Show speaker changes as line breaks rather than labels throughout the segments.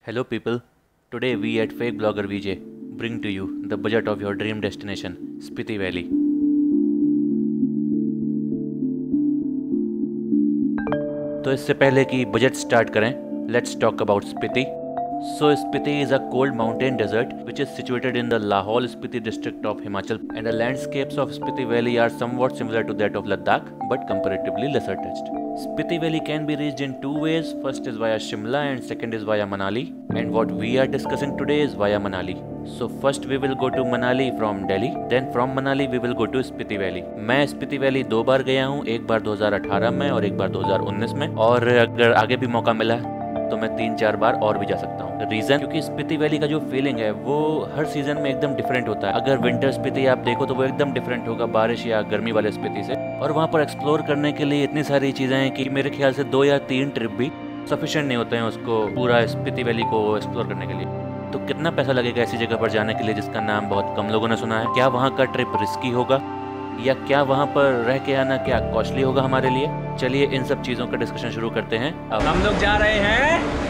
Hello people, today we at Fake Blogger VJ bring to you the budget of your dream destination, Spiti Valley. तो इससे पहले कि budget start करें, let's talk about Spiti. So Spiti is a cold mountain desert which is situated in the Lahaul Spiti district of Himachal, and the landscapes of Spiti Valley are somewhat similar to that of Ladakh but comparatively lesser touched. Spiti Valley can be reached in two ways. First is via Shimla and second is via Manali, and what we are discussing today is via Manali. So first we will go to Manali from Delhi, then from Manali we will go to Spiti Valley. मैं Spiti Valley दो बार गया हूँ, एक बार 2018 में और एक बार 2019 में, और अगर आगे भी मौका मिला तो मैं 3-4 बार और भी जा सकता हूँ। रीजन क्योंकि स्पीति वैली का जो फीलिंग है वो हर सीजन में एकदम डिफरेंट होता है। अगर विंटर स्पीति आप देखो तो वो एकदम डिफरेंट होगा बारिश या गर्मी वाले स्पीति से, और वहाँ पर एक्सप्लोर करने के लिए इतनी सारी चीज़ें हैं कि मेरे ख्याल से 2 या 3 ट्रिप भी सफिशिएंट नहीं होते हैं उसको पूरा स्पीति वैली को एक्सप्लोर करने के लिए। तो कितना पैसा लगेगा ऐसी जगह पर जाने के लिए जिसका नाम बहुत कम लोगों ने सुना है? क्या वहाँ का ट्रिप रिस्की होगा या क्या वहाँ पर रह के आना क्या कॉस्टली होगा हमारे लिए? चलिए इन सब चीज़ों का डिस्कशन शुरू करते हैं। अब
हम लोग जा रहे हैं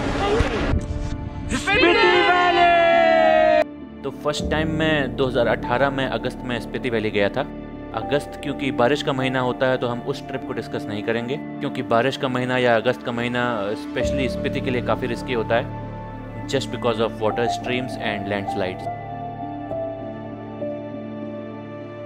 तो फर्स्ट टाइम मैं 2018 में अगस्त में स्पीति वैली गया था। अगस्त क्योंकि बारिश का महीना होता है तो हम उस ट्रिप को डिस्कस नहीं करेंगे, क्योंकि बारिश का महीना या अगस्त का महीना स्पेशली स्पीति के लिए काफ़ी रिस्की होता है, just because of water streams and landslides.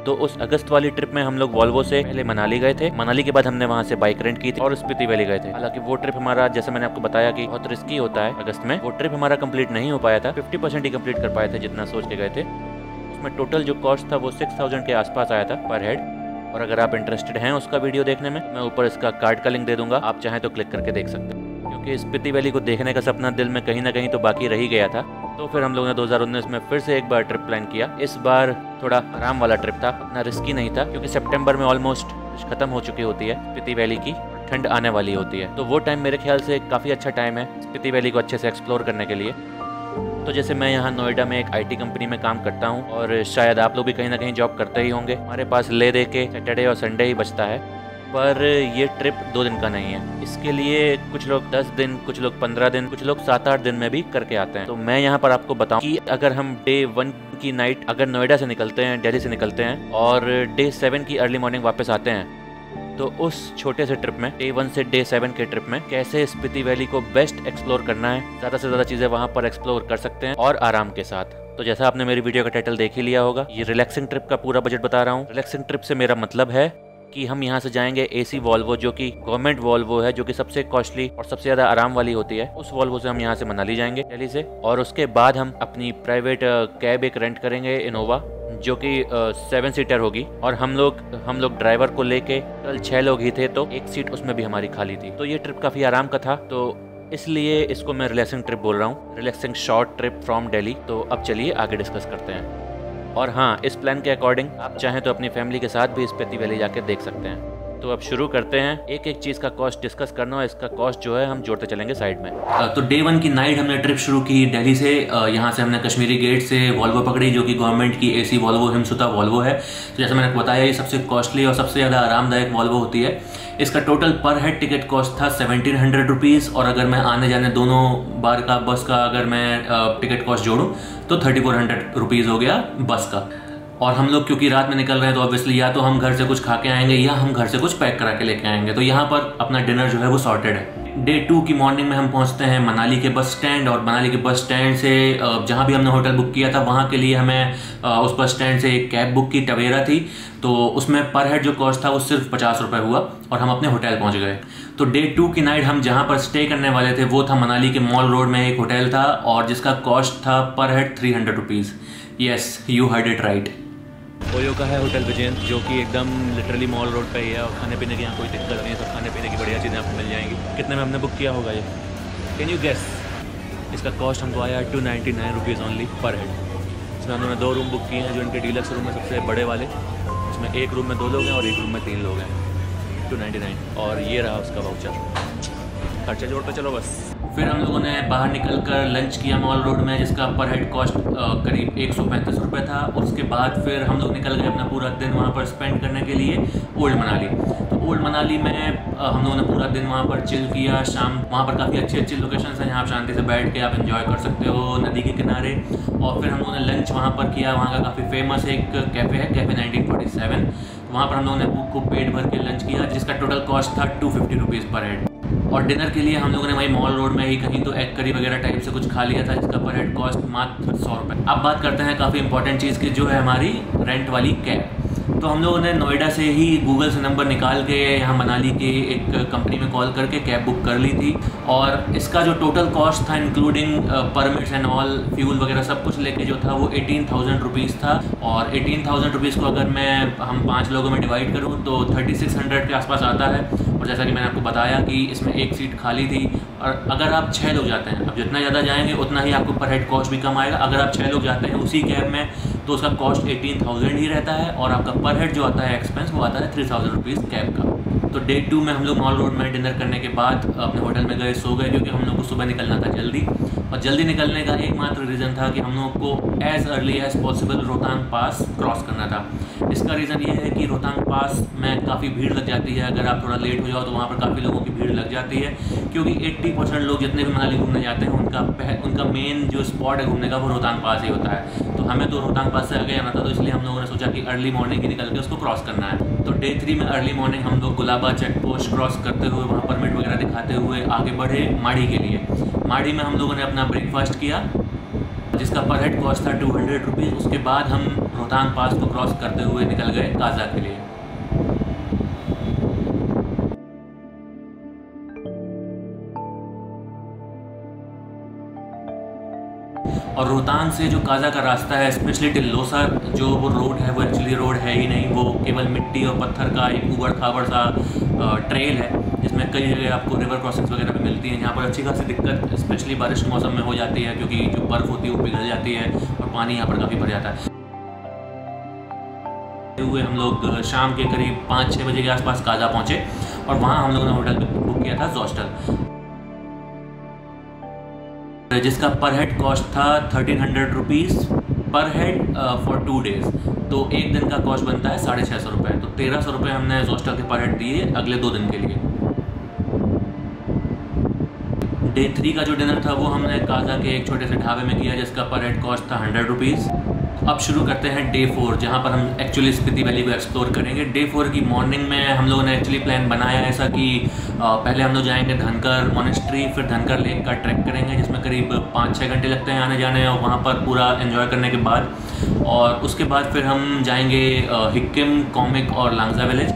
तो उस अगस्त वाली ट्रिप में हम लोग वॉल्वो से पहले मनाली गए थे। मनाली के बाद हमने वहाँ से बाइक रेंट की थी और स्पीति वैली गए थे। हालांकि वो ट्रिप हमारा, जैसे मैंने आपको बताया कि बहुत रिस्की होता है अगस्त में, वो ट्रिप हमारा कंप्लीट नहीं हो पाया था। 50% ही कंप्लीट कर पाए थे जितना सोच के गए थे। उसमें टोटल जो कॉस्ट था वो 6000 के आसपास आया था पर हेड। और अगर आप इंटरेस्टेड हैं उसका वीडियो देखने में, मैं ऊपर इसका कार्ड का लिंक दे दूंगा, आप चाहें तो क्लिक करके देख सकते हैं। क्योंकि स्पीति वैली को देखने का सपना दिल में कहीं ना कहीं तो बाकी रह ही गया था। तो फिर हम लोगों ने 2019 में फिर से एक बार ट्रिप प्लान किया। इस बार थोड़ा आराम वाला ट्रिप था, इतना रिस्की नहीं था, क्योंकि सितंबर में ऑलमोस्ट खत्म हो चुकी होती है स्पीति वैली की, ठंड आने वाली होती है। तो वो टाइम मेरे ख्याल से काफ़ी अच्छा टाइम है स्पीति वैली को अच्छे से एक्सप्लोर करने के लिए। तो जैसे मैं यहाँ नोएडा में एक IT कंपनी में काम करता हूँ, और शायद आप लोग भी कहीं ना कहीं जॉब करते ही होंगे। हमारे पास ले दे के सैटरडे और संडे ही बचता है, पर ये ट्रिप 2 दिन का नहीं है। इसके लिए कुछ लोग 10 दिन, कुछ लोग 15 दिन, कुछ लोग 7-8 दिन में भी करके आते हैं। तो मैं यहाँ पर आपको बताऊं कि अगर हम डे 1 की नाइट अगर नोएडा से निकलते हैं, दिल्ली से निकलते हैं, और डे 7 की अर्ली मॉर्निंग वापस आते हैं, तो उस छोटे से ट्रिप में, डे 1 से डे 7 के ट्रिप में, कैसे स्पीति वैली को बेस्ट एक्सप्लोर करना है, ज़्यादा से ज़्यादा चीज़ें वहाँ पर एक्सप्लोर कर सकते हैं और आराम के साथ। तो जैसा आपने मेरी वीडियो का टाइटल देख ही लिया होगा, ये रिलैक्सिंग ट्रिप का पूरा बजट बता रहा हूँ। रिलैक्सिंग ट्रिप से मेरा मतलब है कि हम यहाँ से जाएंगे AC वॉल्वो, जो कि गवर्नमेंट वॉल्वो है, जो कि सबसे कॉस्टली और सबसे ज़्यादा आराम वाली होती है। उस वॉल्वो से हम यहाँ से मनाली जाएंगे दिल्ली से, और उसके बाद हम अपनी प्राइवेट कैब एक रेंट करेंगे, इनोवा, जो कि 7 सीटर होगी। और हम लोग ड्राइवर को लेके कल 6 लोग ही थे, तो एक सीट उसमें भी हमारी खाली थी। तो ये ट्रिप काफ़ी आराम का था, तो इसलिए इसको मैं रिलैक्सिंग ट्रिप बोल रहा हूँ, relaxing short trip from Delhi. तो अब चलिए आगे डिस्कस करते हैं। और हाँ, इस प्लान के अकॉर्डिंग आप चाहें तो अपनी फैमिली के साथ भी स्पीति वैली जाके देख सकते हैं। तो अब शुरू करते हैं। एक एक चीज़ का कॉस्ट डिस्कस करना है, इसका कॉस्ट जो है हम जोड़ते चलेंगे साइड में।
तो डे 1 की नाइट हमने ट्रिप शुरू की दिल्ली से। यहाँ से हमने कश्मीरी गेट से वॉल्वो पकड़ी, जो कि गवर्नमेंट की AC वॉल्वो हिमसुता वॉल्वो है। तो जैसे मैंने बताया, ये सबसे कॉस्टली और सबसे ज़्यादा आरामदायक वॉल्वो होती है। इसका टोटल पर हेड टिकट कॉस्ट था 1700 रुपीज़, और अगर मैं आने जाने दोनों बार का बस का अगर मैं टिकट कॉस्ट जोड़ूँ तो 3400 रुपीज़ हो गया बस का। और हम लोग क्योंकि रात में निकल रहे हैं तो ऑब्वियसली या तो हम घर से कुछ खा के आएंगे या हम घर से कुछ पैक करा के लेके आएंगे। तो यहाँ पर अपना डिनर जो है वो सॉर्टेड है। डे 2 की मॉर्निंग में हम पहुँचते हैं मनाली के बस स्टैंड, और मनाली के बस स्टैंड से जहाँ भी हमने होटल बुक किया था वहाँ के लिए हमें उस बस स्टैंड से एक कैब बुक की, टवेरा थी। तो उसमें पर हेड जो कॉस्ट था वो सिर्फ 50 रुपये हुआ, और हम अपने होटल पहुँच गए। तो डे 2 की नाइट हम जहाँ पर स्टे करने वाले थे वो था मनाली के मॉल रोड में एक होटल था, और जिसका कॉस्ट था पर head 300 rupees. Yes, you heard it right.
OYO का है होटल विजयंत, जो कि एकदम लिटरली मॉल रोड पे ही है, और खाने पीने की यहाँ कोई दिक्कत नहीं है। सब खाने पीने की बढ़िया चीज़ें आपको मिल जाएंगी। कितने में हमने बुक किया होगा ये? Can you guess? इसका कॉस्ट हमको आया 299 रुपीज़ ओनली पर हेड। इसमें हम लोगों ने 2 रूम बुक किए हैं, जो इनके डीलक्स रूम में सबसे बड़े वाले। इसमें एक रूम में 2 लोग हैं और एक रूम में 3 लोग हैं। 299, और ये रहा उसका वाउचर। खर्चा जोड़ते चलो बस।
फिर हम लोगों ने बाहर निकलकर लंच किया मॉल रोड में, जिसका पर हेड कॉस्ट करीब 135 रुपये था। उसके बाद फिर हम लोग निकल गए अपना पूरा दिन वहाँ पर स्पेंड करने के लिए ओल्ड मनाली। तो ओल्ड मनाली में हम लोगों ने पूरा दिन वहाँ पर चिल किया। शाम वहाँ पर काफ़ी अच्छी अच्छी लोकेशंस हैं जहाँ आप शांति से बैठ के आप एंजॉय कर सकते हो नदी के किनारे। और फिर हम लोगों ने लंच वहाँ पर किया। वहाँ का काफ़ी फेमस एक कैफ़े है, कैफ़े 1947। वहाँ पर हम लोगों ने खूब पेट भर के लंच किया, जिसका टोटल कॉस्ट था 250 रुपीज़ पर हेड। और डिनर के लिए हम लोगों ने वहीं मॉल रोड में ही कहीं तो एग करी वगैरह टाइप से कुछ खा लिया था, जिसका पर हेड कॉस्ट मात्र 100 रुपये। अब बात करते हैं काफ़ी इंपॉर्टेंट चीज़ की, जो है हमारी रेंट वाली कैब। तो हम लोगों ने नोएडा से ही गूगल से नंबर निकाल के यहाँ मनाली के एक कंपनी में कॉल करके कैब बुक कर ली थी। और इसका जो टोटल कॉस्ट था including permits and all, fuel वगैरह सब कुछ लेके जो था वो 18,000 रुपीज़ था। और 18,000 रुपीज़ को अगर हम 5 लोगों में डिवाइड करूँ तो 3600 के आसपास आता है। और जैसा कि मैंने आपको बताया कि इसमें एक सीट खाली थी। और अगर आप 6 लोग जाते हैं, अब जितना ज़्यादा जाएंगे उतना ही आपको पर हेड कॉस्ट भी कम आएगा। अगर आप 6 लोग जाते हैं उसी कैब में तो उसका कॉस्ट 18,000 ही रहता है, और आपका पर हेड जो आता है एक्सपेंस वो आता है 3,000 रुपीज़ कैब का। तो डे 2 में हम लोग मॉल रोड में डिनर करने के बाद अपने होटल में गए, सो गए, क्योंकि हम लोग को सुबह निकलना था जल्दी। और जल्दी निकलने का एकमात्र रीज़न था कि हम लोग को as early as possible Rohtang pass cross करना था। इसका रीज़न ये है कि रोहतांग पास में काफ़ी भीड़ लग जाती है। अगर आप थोड़ा लेट हो जाओ तो वहाँ पर काफ़ी लोगों की भीड़ लग जाती है, क्योंकि 80% लोग जितने भी मनाली घूमने जाते हैं उनका मेन जो स्पॉट है घूमने का वो रोहतांग पास ही होता है। तो हमें तो रोहतांग पास से आगे जाना था, तो इसलिए हम लोगों ने सोचा कि अर्ली मॉर्निंग ही निकल के उसको क्रॉस करना है। तो डे 3 में अर्ली मॉर्निंग हम लोग गुलाबा चेक पोस्ट क्रॉस करते हुए, वहाँ परमिट वगैरह दिखाते हुए आगे बढ़े माड़ी के लिए। माड़ी में हम लोगों ने अपना ब्रेकफास्ट किया, जिसका पर हेड कॉस्ट था 200 रुपीज़। उसके बाद हम रोहतांग पास को क्रॉस करते हुए निकल गए काजा के लिए। और रोहतांग से जो काजा का रास्ता है, स्पेशली टिल लोसर जो वो रोड है, वो एक्चुअली रोड है ही नहीं, वो केवल मिट्टी और पत्थर का एक ऊबड़ खाबड़ सा ट्रेल है, जिसमें कई जगह आपको रिवर क्रॉसिंग्स वगैरह भी मिलती हैं। यहाँ पर अच्छी खासी दिक्कत स्पेशली बारिश के मौसम में हो जाती है, क्योंकि जो बर्फ़ होती है वो पिघल जाती है और पानी यहाँ पर काफ़ी भर जाता है। हुए हम लोग शाम के करीब 5-6 बजे के आसपास काजा पहुँचे, और वहाँ हम लोगों ने होटल बुक किया था जोस्टल, जिसका पर हेड कॉस्ट था 1300 रुपीज़ पर हेड फॉर 2 डेज़। तो एक दिन का कॉस्ट बनता है 650 रुपये। तो 1300 रुपये हमने जोस्टल के पर हेड दिए अगले 2 दिन के लिए। डे 3 का जो डिनर था वो हमने काजा के एक छोटे से ढाबे में किया, जिसका पर हेड कॉस्ट था 100 रुपीज़। अब शुरू करते हैं डे 4, जहाँ पर हम एक्चुअली स्पीति वैली को एक्सप्लोर करेंगे। डे 4 की मॉर्निंग में हम लोगों ने एक्चुअली प्लान बनाया ऐसा कि पहले हम लोग जाएंगे धनकर मोनेस्ट्री, फिर धनकर लेक का ट्रैक करेंगे, जिसमें करीब 5-6 घंटे लगते हैं आने जाने, और वहाँ पर पूरा एंजॉय करने के बाद, और उसके बाद फिर हम जाएंगे हिक्किम, कॉमिक और लांगजा विलेज।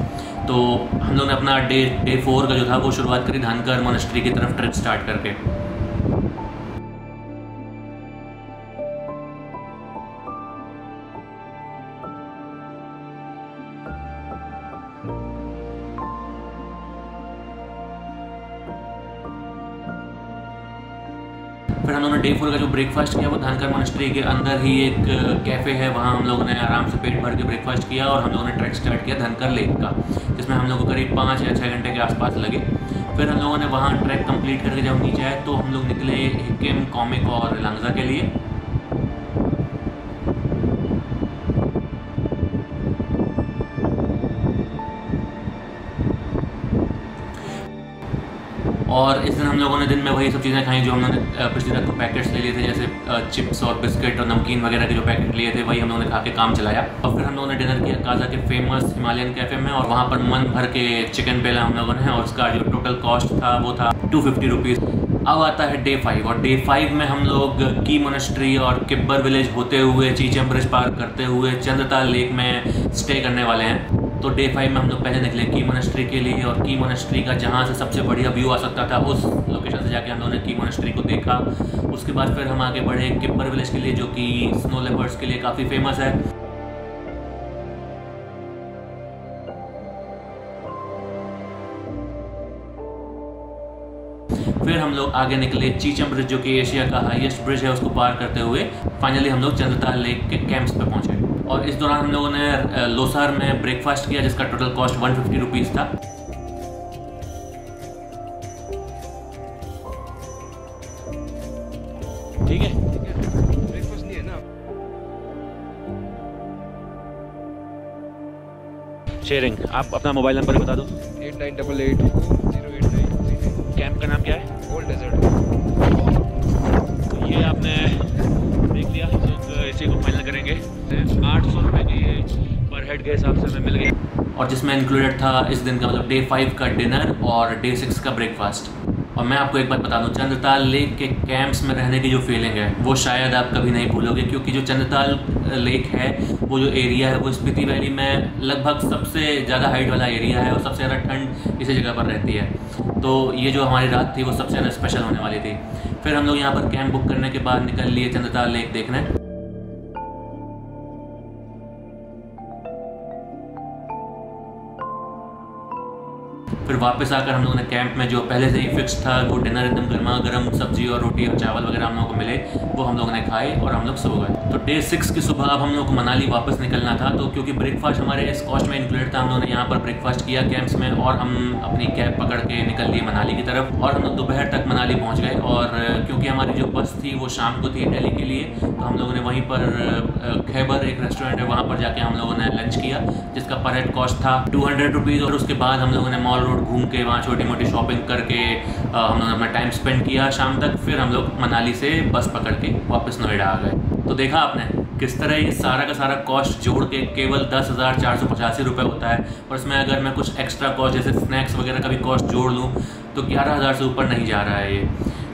तो हम लोग ने अपना डे 4 का जो था वो शुरुआत करी धनकर मोनेस्ट्री की तरफ ट्रिप स्टार्ट करके। फिर हम लोगों ने डे 4 का जो ब्रेकफास्ट किया वो धनकर मोनेस्ट्री के अंदर ही एक कैफ़े है, वहाँ हम लोगों ने आराम से पेट भर के ब्रेकफास्ट किया, और हम लोगों ने ट्रैक स्टार्ट किया धनकर लेक का, जिसमें हम लोग को करीब 5 या 6 घंटे के आसपास लगे। फिर हम लोगों ने वहाँ ट्रैक कंप्लीट करके जब नीचे आए तो हम लोग निकले हिक्किम, कॉमिक और लांगजा के लिए। और इस दिन हम लोगों ने दिन में वही सब चीज़ें खाई जो हम लोगों ने पिछली रात को पैकेट्स ले लिए थे, जैसे चिप्स और बिस्किट और नमकीन वगैरह के जो पैकेट लिए थे वही हम लोगों ने खा के काम चलाया। और फिर हम लोगों ने डिनर किया काजा के फेमस हिमालयन कैफ़े में, और वहाँ पर मन भर के चिकन पेला हम लोगों ने, और उसका जो टोटल कॉस्ट था वो था 250 रुपीज़। अब आता है डे 5, और डे 5 में हम लोग की मोनेस्ट्री और किब्बर विलेज होते हुए चीचम ब्रिज पार करते हुए चंद्रताल लेक में स्टे करने वाले हैं। तो डे 5 में हम लोग पहले निकले की मोनेस्ट्री के लिए, और की मोनेस्ट्री का जहाँ से सबसे बढ़िया व्यू आ सकता था उस लोकेशन से जाके हम लोगों ने की मोनेस्ट्री को देखा। उसके बाद फिर हम आगे बढ़े किब्बर विलेज के लिए, जो कि स्नो लेपर्ड्स के लिए काफ़ी फेमस है। फिर हम लोग आगे निकले चीचम ब्रिज, जो कि एशिया का हाईएस्ट ब्रिज है, उसको पार करते हुए फाइनली हम लोग चंद्रताल लेक के कैंप्स पे पहुंचे। और इस दौरान हम लोगों ने लोसार में ब्रेकफास्ट किया, जिसका टोटल कॉस्ट 150 रुपीज़ था। ठीक है,
शेयरिंग। आप अपना मोबाइल नंबर बता दो।
89880893।
कैंप का नाम क्या है?
Old desert.
तो ये आपने देख लिया, हम लोग इसी को फाइनल करेंगे। 800 रुपये की पर हेड के हिसाब से हमें मिल गया,
और जिसमें इंक्लूडेड था इस दिन का मतलब डे 5 का डिनर और डे 6 का ब्रेकफास्ट। और मैं आपको एक बात बता दूं, चंद्रताल लेक के कैंप्स में रहने की जो फीलिंग है वो शायद आप कभी नहीं भूलोगे, क्योंकि जो चंद्रताल लेक है वो जो एरिया है वो स्पीति वैली में लगभग सबसे ज़्यादा हाइट वाला एरिया है और सबसे ज़्यादा ठंड इसी जगह पर रहती है। तो ये जो हमारी रात थी वो सबसे ज़्यादा स्पेशल होने वाली थी। फिर हम लोग यहाँ पर कैंप बुक करने के बाद निकल लिए चंद्रताल लेक देखने। फिर वापस आकर हम लोगों ने कैंप में जो पहले से ही फिक्स था वो डिनर एकदम गर्मा गर्म सब्जी और रोटी और चावल वगैरह हम लोगों को मिले, वो हम लोगों ने खाए और हम लोग सो गए। तो डे 6 की सुबह अब हम लोग को मनाली वापस निकलना था। तो क्योंकि ब्रेकफास्ट हमारे इस कॉस्ट में इंक्लूडेड था, हम लोगों ने यहाँ पर ब्रेकफास्ट किया कैंप्स में और हम अपनी कैब पकड़ के निकल लिए मनाली की तरफ। और हम लोग दोपहर तक मनाली पहुँच गए। और क्योंकि हमारी जो बस थी वो शाम को थी दिल्ली के लिए, तो हम लोगों ने वहीं पर खैबर एक रेस्टोरेंट है वहाँ पर जाके हम लोगों ने लंच किया, जिसका पर हेड कॉस्ट था 200 रुपीज़। और उसके बाद हम लोगों ने मॉल रोड घूम के वहाँ छोटी मोटी शॉपिंग करके हम लोगों ने अपना टाइम स्पेंड किया शाम तक। फिर हम लोग मनाली से बस पकड़ के वापस नोएडा आ गए। तो देखा आपने किस तरह ये सारा का सारा कॉस्ट जोड़ के केवल 10,485 रुपये होता है। और इसमें अगर मैं कुछ एक्स्ट्रा कॉस्ट जैसे स्नैक्स वगैरह का भी कॉस्ट जोड़ लूँ तो 11,000 से ऊपर नहीं जा रहा है ये।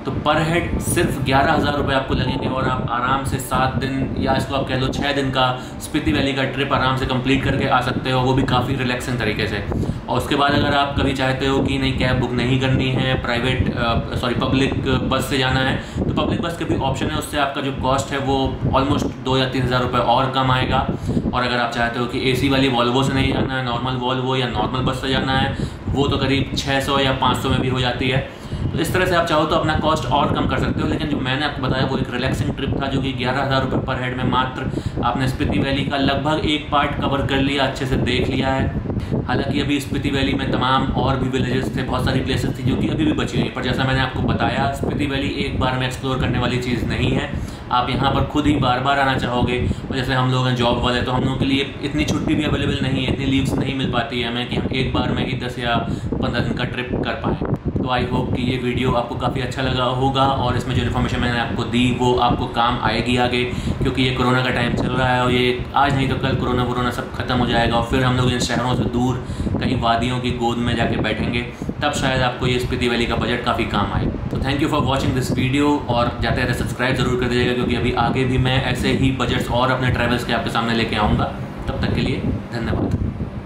तो पर हेड सिर्फ 11,000 रुपये आपको लगेंगे और आप आराम से 7 दिन या इसको आप कह लो 6 दिन का स्पीति वैली का ट्रिप आराम से कंप्लीट करके आ सकते हो, वो भी काफ़ी रिलैक्सिंग तरीके से। और उसके बाद अगर आप कभी चाहते हो कि नहीं कैब बुक नहीं करनी है, पब्लिक बस से जाना है, तो पब्लिक बस के भी ऑप्शन है, उससे आपका जो कॉस्ट है वो ऑलमोस्ट 2 या 3,000 रुपये और कम आएगा। और अगर आप चाहते हो कि AC वाली वॉल्वो से नहीं जाना है, नॉर्मल वॉल्वो या नॉर्मल बस से जाना है, वो तो करीब 600 या 500 में भी हो जाती है। तो इस तरह से आप चाहो तो अपना कॉस्ट और कम कर सकते हो। लेकिन जो मैंने आपको बताया वो एक रिलैक्सिंग ट्रिप था, जो कि 11,000 रुपये पर हेड में मात्र आपने स्पीति वैली का लगभग एक पार्ट कवर कर लिया, अच्छे से देख लिया है। हालांकि अभी स्पीति वैली में तमाम और भी विलेजेस थे, बहुत सारी प्लेसेस थी जो कि अभी भी बची हुई, पर जैसा मैंने आपको बताया स्पीति वैली एक बार में एक्सप्लोर करने वाली चीज़ नहीं है। आप यहाँ पर खुद ही बार बार आना चाहोगे। और जैसे हम लोग हैं जॉब वाले, तो हम लोगों के लिए इतनी छुट्टी भी अवेलेबल नहीं है, इतनी लीव्स नहीं मिल पाती है हमें कि हम एक बार में ही 10 या 15 दिन का ट्रिप कर पाएँ। तो आई होप कि ये वीडियो आपको काफ़ी अच्छा लगा होगा और इसमें जो इन्फॉर्मेशन मैंने आपको दी वो आपको काम आएगी आगे, क्योंकि ये कोरोना का टाइम चल रहा है और ये आज नहीं तो कल कोरोना सब खत्म हो जाएगा और फिर हम लोग इन शहरों से दूर कहीं वादियों की गोद में जाके बैठेंगे, तब शायद आपको ये स्पीति वैली का बजट काफ़ी काम आए। तो thank you for watching this video और जाते जाते सब्सक्राइब ज़रूर कर दीजिएगा, क्योंकि अभी आगे भी मैं ऐसे ही बजट्स और अपने ट्रैवल्स के आपके सामने लेके आऊँगा। तब तक के लिए धन्यवाद।